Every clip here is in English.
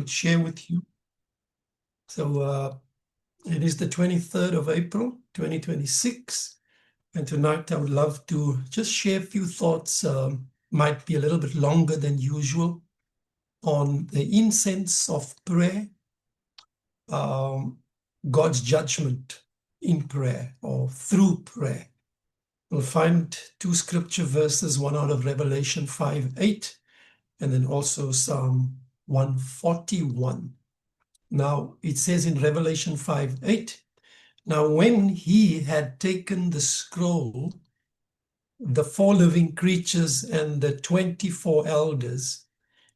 will share with you. So it is the 23rd of April, 2026. And tonight I would love to just share a few thoughts, might be a little bit longer than usual, on the incense of prayer, God's judgment in prayer or through prayer. We'll find two scripture verses, one out of Revelation 5:8, and then also Psalm 141. Now, it says in Revelation 5:8, now when he had taken the scroll, the 4 living creatures and the 24 elders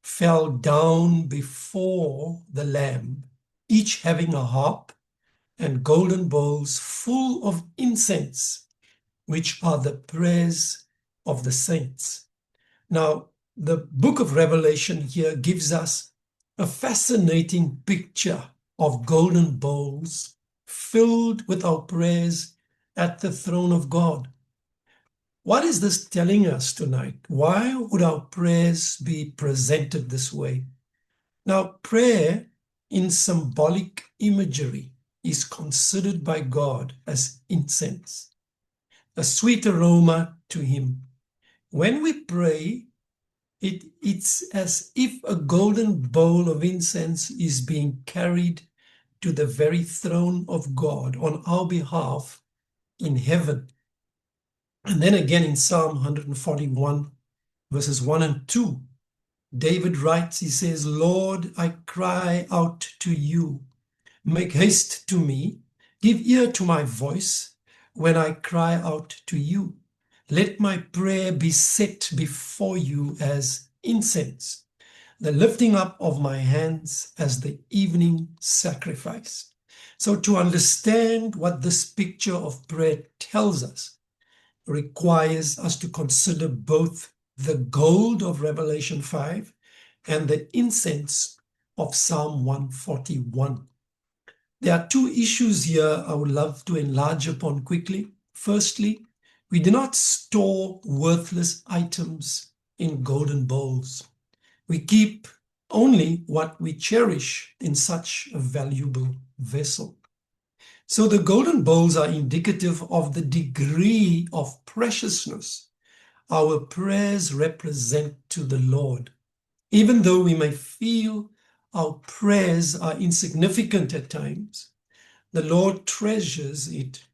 fell down before the Lamb, each having a harp and golden bowls full of incense, which are the prayers of the saints. Now, the book of Revelation here gives us a fascinating picture of golden bowls filled with our prayers at the throne of God. What is this telling us tonight? Why would our prayers be presented this way? Now, prayer in symbolic imagery is considered by God as incense, a sweet aroma to Him. When we pray, it's as if a golden bowl of incense is being carried to the very throne of God on our behalf in heaven. And then again in Psalm 141, verses 1 and 2, David writes, he says, Lord, I cry out to you. Make haste to me. Give ear to my voice when I cry out to you. Let my prayer be set before you as incense, the lifting up of my hands as the evening sacrifice. So to understand what this picture of prayer tells us requires us to consider both the gold of Revelation 5 and the incense of Psalm 141. There are two issues here I would love to enlarge upon quickly. Firstly, we do not store worthless items in golden bowls. We keep only what we cherish in such a valuable vessel. So the golden bowls are indicative of the degree of preciousness our prayers represent to the Lord. Even though we may feel our prayers are insignificant at times, the Lord treasures it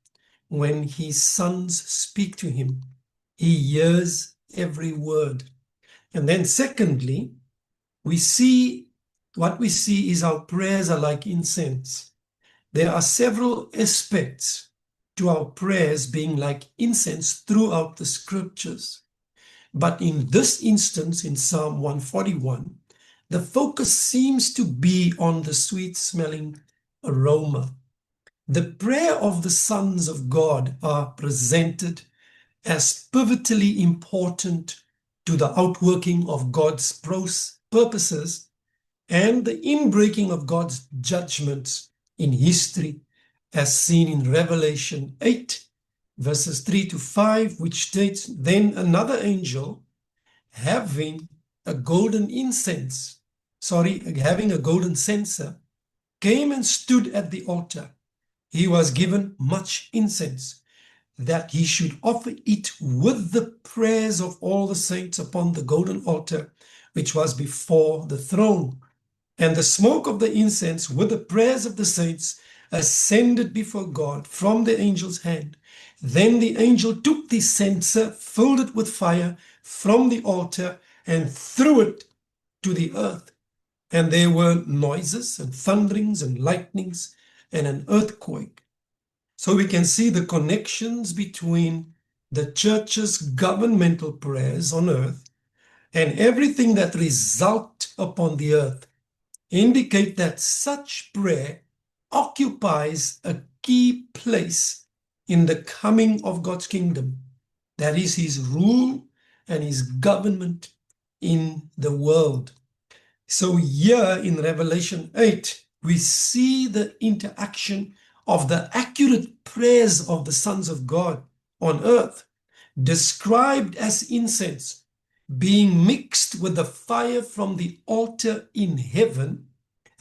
when His sons speak to Him. He hears every word. And then secondly, what we see is our prayers are like incense. There are several aspects to our prayers being like incense throughout the scriptures. But in this instance, in Psalm 141, the focus seems to be on the sweet-smelling aroma. The prayer of the sons of God are presented as pivotally important to the outworking of God's purposes and the inbreaking of God's judgments in history, as seen in Revelation 8, verses 3 to 5, which states, then another angel having a golden censer came and stood at the altar. He was given much incense, that he should offer it with the prayers of all the saints upon the golden altar, which was before the throne. And the smoke of the incense with the prayers of the saints ascended before God from the angel's hand. Then the angel took the censer, filled it with fire from the altar, and threw it to the earth. And there were noises and thunderings and lightnings and an earthquake. So we can see the connections between the church's governmental prayers on earth and everything that result upon the earth indicate that such prayer occupies a key place in the coming of God's kingdom. That is His rule and His government in the world. So here in Revelation 8, we see the interaction of the accurate prayers of the sons of God on earth, described as incense, being mixed with the fire from the altar in heaven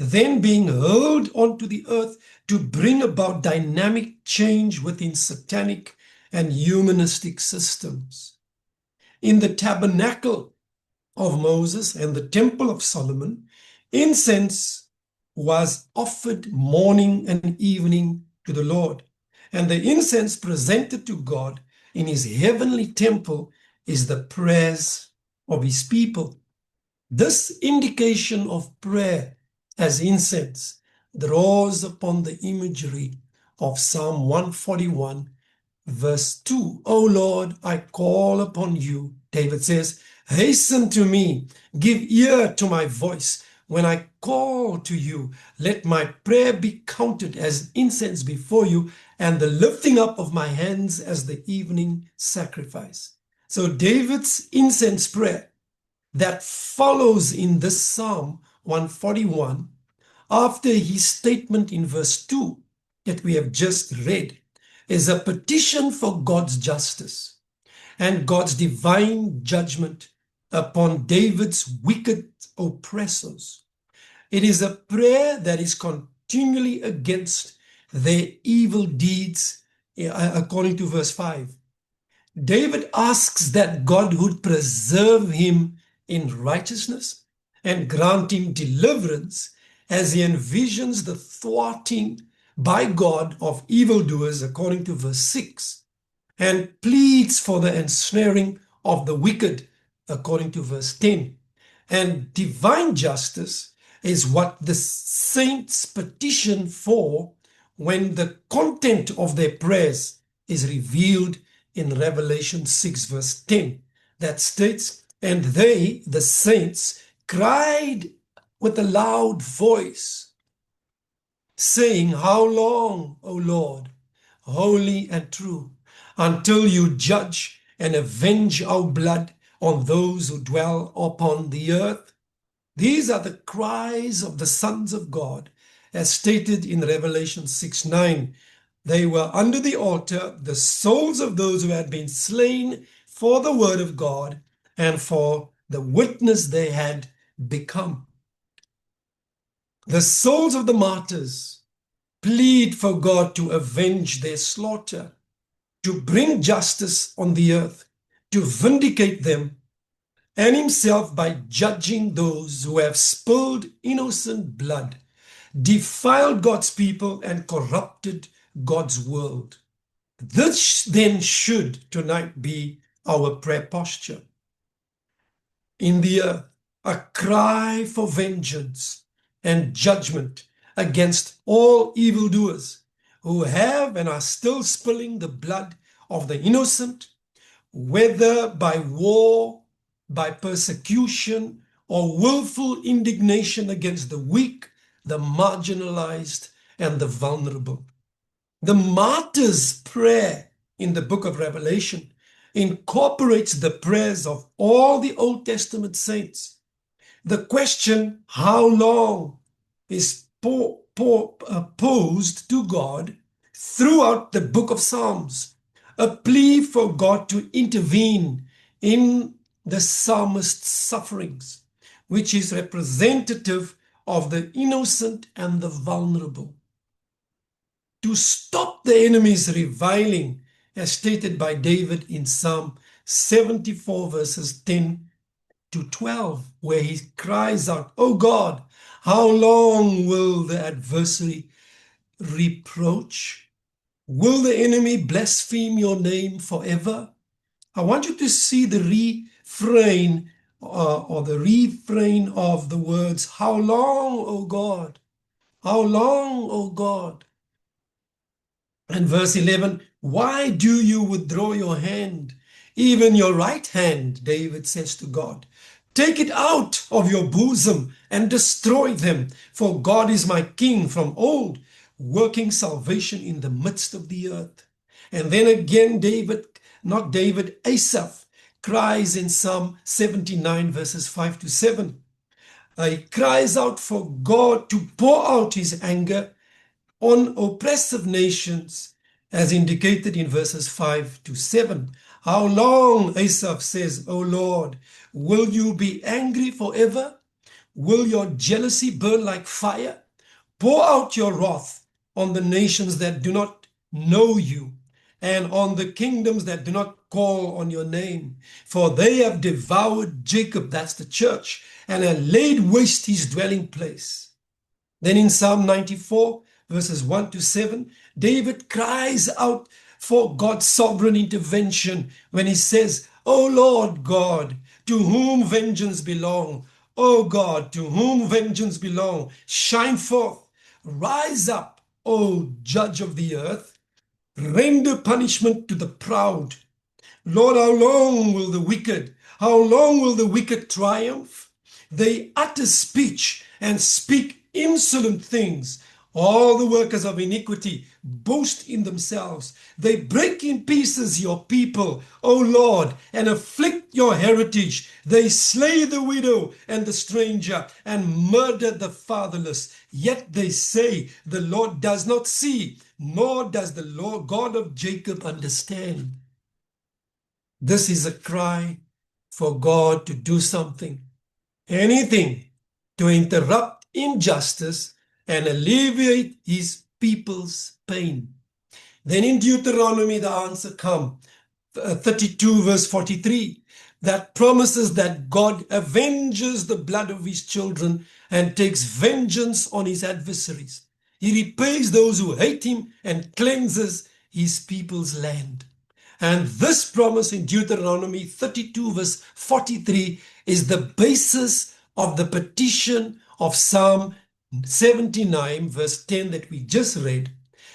then being hurled onto the earth to bring about dynamic change within satanic and humanistic systems. In the tabernacle of Moses and the temple of Solomon, incense was offered morning and evening to the Lord. And the incense presented to God in his heavenly temple is the prayers of his people. This indication of prayer as incense draws upon the imagery of Psalm 141, verse 2. O Lord, I call upon you. David says, hasten to me, give ear to my voice. When I call to you, let my prayer be counted as incense before you, and the lifting up of my hands as the evening sacrifice. So David's incense prayer that follows in this Psalm 141, after his statement in verse 2 that we have just read, is a petition for God's justice and God's divine judgment upon David's wicked oppressors. It is a prayer that is continually against their evil deeds, according to verse 5. David asks that God would preserve him in righteousness and grant him deliverance as he envisions the thwarting by God of evildoers, according to verse 6, and pleads for the ensnaring of the wicked, according to verse 10. And divine justice is what the saints petition for when the content of their prayers is revealed in Revelation 6, verse 10, that states, and they, the saints, cried with a loud voice, saying, how long, O Lord, holy and true, until you judge and avenge our blood on those who dwell upon the earth? These are the cries of the sons of God, as stated in Revelation 6:9. They were under the altar, the souls of those who had been slain for the word of God and for the witness they had become. The souls of the martyrs plead for God to avenge their slaughter, to bring justice on the earth, to vindicate them, and himself by judging those who have spilled innocent blood, defiled God's people, and corrupted God's world. This then should tonight be our prayer posture. In the earth, a cry for vengeance and judgment against all evildoers who have and are still spilling the blood of the innocent, whether by war, by persecution, or willful indignation against the weak, the marginalized, and the vulnerable. The martyr's prayer in the book of Revelation incorporates the prayers of all the Old Testament saints. The question, how long, is posed to God throughout the book of Psalms, a plea for God to intervene in the psalmist's sufferings, which is representative of the innocent and the vulnerable. To stop the enemy's reviling, as stated by David in Psalm 74, verses 10 to 12, where he cries out, "O God, how long will the adversary reproach? Will the enemy blaspheme your name forever?" I want you to see the refrain or the refrain of the words, "How long, O God? How long, O God?" And verse 11, "Why do you withdraw your hand, even your right hand?" David says to God. "Take it out of your bosom and destroy them, for God is my king from old, working salvation in the midst of the earth." And then again, Asaph cries in Psalm 79, verses 5 to 7. He cries out for God to pour out his anger on oppressive nations, as indicated in verses 5 to 7. "How long," Asaph says, "O Lord, will you be angry forever? will your jealousy burn like fire? Pour out your wrath on the nations that do not know you, and on the kingdoms that do not call on your name. For they have devoured Jacob, that's the church, and have laid waste his dwelling place. Then in Psalm 94, verses 1 to 7, David cries out for God's sovereign intervention when he says, O Lord God, to whom vengeance belong, O God, to whom vengeance belong, shine forth, rise up, O judge of the earth, render punishment to the proud. Lord, how long will the wicked triumph? They utter speech and speak insolent things. All the workers of iniquity boast in themselves. They break in pieces your people, O Lord, and afflict your heritage. They slay the widow and the stranger and murder the fatherless. Yet they say, the Lord does not see, nor does the Lord God of Jacob understand. This is a cry for God to do something, anything, to interrupt injustice and alleviate his people's pain. Then in Deuteronomy, the answer comes, 32 verse 43, that promises that God avenges the blood of his children and takes vengeance on his adversaries. He repays those who hate him and cleanses his people's land. And this promise in Deuteronomy 32 verse 43 is the basis of the petition of Psalm 79 verse 10 that we just read,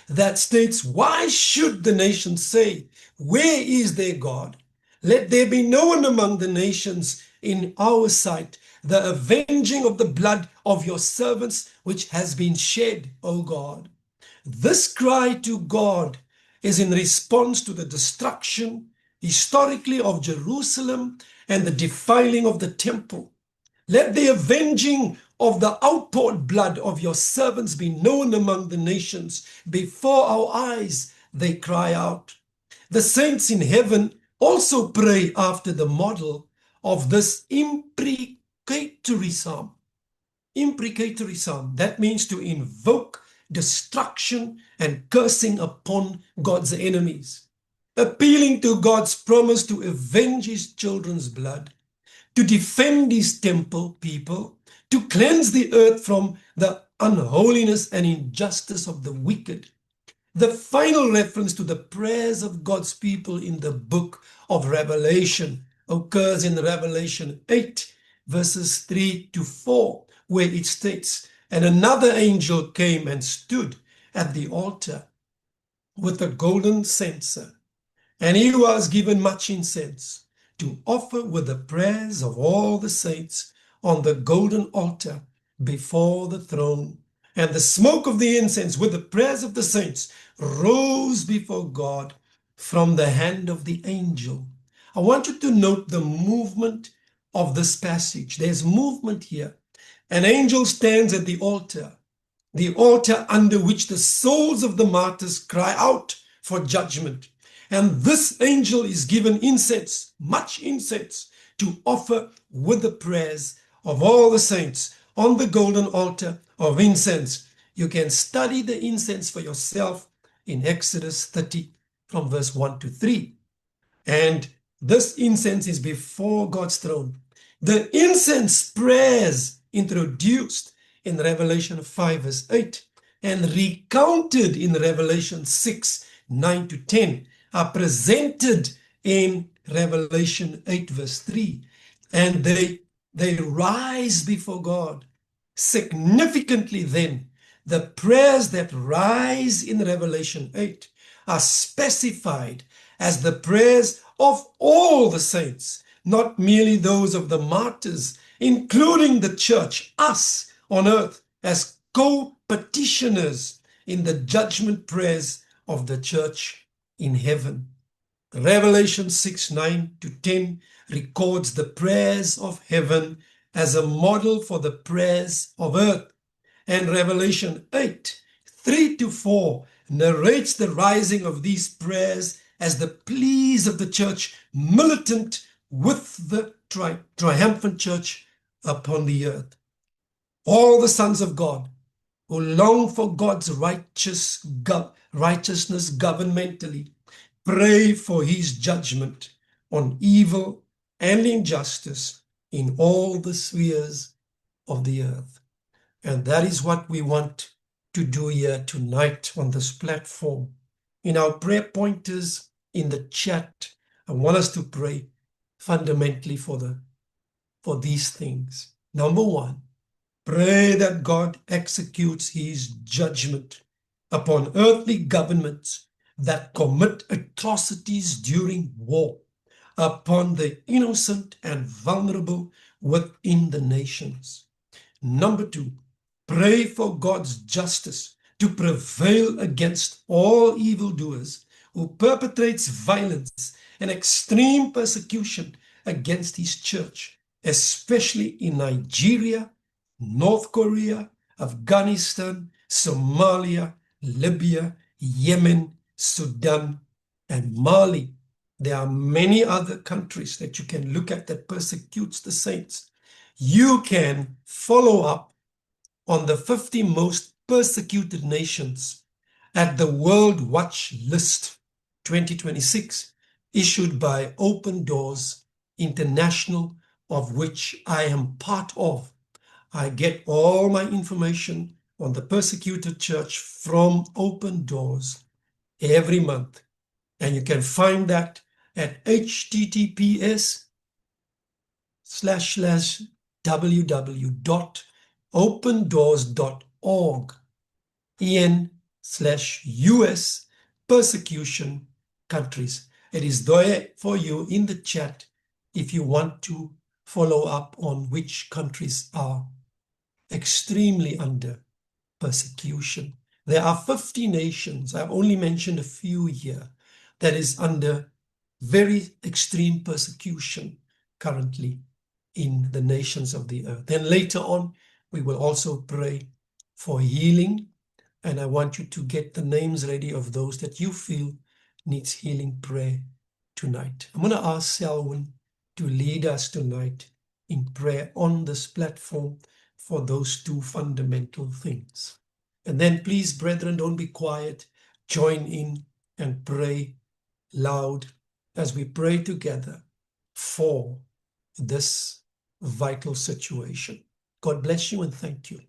that states, why should the nations say, where is their God? Let there be known among the nations in our sight the avenging of the blood of your servants which has been shed, O God. This cry to God is in response to the destruction historically of Jerusalem and the defiling of the temple. Let the avenging of the outpoured blood of your servants be known among the nations. Before our eyes they cry out. The saints in heaven also pray after the model of this imprecatory psalm. Imprecatory psalm, that means to invoke destruction and cursing upon God's enemies, appealing to God's promise to avenge his children's blood, to defend his temple people, to cleanse the earth from the unholiness and injustice of the wicked. The final reference to the prayers of God's people in the book of Revelation occurs in Revelation 8, verses 3 to 4, where it states, and another angel came and stood at the altar with a golden censer, and he was given much incense to offer with the prayers of all the saints on the golden altar before the throne. And the smoke of the incense with the prayers of the saints rose before God from the hand of the angel. I want you to note the movement of this passage. There's movement here. An angel stands at the altar under which the souls of the martyrs cry out for judgment. And this angel is given incense, much incense, to offer with the prayers of all the saints on the golden altar of incense. You can study the incense for yourself in Exodus 30 from verse 1 to 3. And this incense is before God's throne. The incense prayers introduced in Revelation 5 verse 8 and recounted in Revelation 6, 9 to 10 are presented in Revelation 8 verse 3. And they rise before God. Significantly then, the prayers that rise in Revelation 8 are specified as the prayers of all the saints, not merely those of the martyrs, including the church, us on earth, as co-petitioners in the judgment prayers of the church in heaven. Revelation 6, 9 to 10 records the prayers of heaven as a model for the prayers of earth. And Revelation 8, 3 to 4 narrates the rising of these prayers as the pleas of the church militant with the triumphant church upon the earth. All the sons of God who long for God's righteousness governmentally, pray for his judgment on evil and injustice in all the spheres of the earth. And that is what we want to do here tonight on this platform. In our prayer pointers in the chat, I want us to pray fundamentally for these things. Number one, pray that God executes his judgment upon earthly governments that commit atrocities during war, upon the innocent and vulnerable within the nations. Number two, pray for God's justice to prevail against all evildoers who perpetrates violence and extreme persecution against his church, especially in Nigeria, North Korea, Afghanistan, Somalia, Libya, Yemen, Sudan, and Mali. There are many other countries that you can look at that persecutes the saints. You can follow up on the 50 most persecuted nations at the World Watch List 2026, issued by Open Doors International, of which I am part of. I get all my information on the persecuted church from Open Doors every month. And you can find that at https://www.opendoors.org EN/US persecution countries. It is there for you in the chat if you want to follow up on which countries are extremely under persecution. There are 50 nations, I've only mentioned a few here, that is under very extreme persecution currently in the nations of the earth. Then later on, we will also pray for healing, and I want you to get the names ready of those that you feel needs healing prayer tonight. I'm going to ask Selwyn to lead us tonight in prayer on this platform for those two fundamental things. And then please, brethren, don't be quiet. Join in and pray loud as we pray together for this vital situation. God bless you and thank you.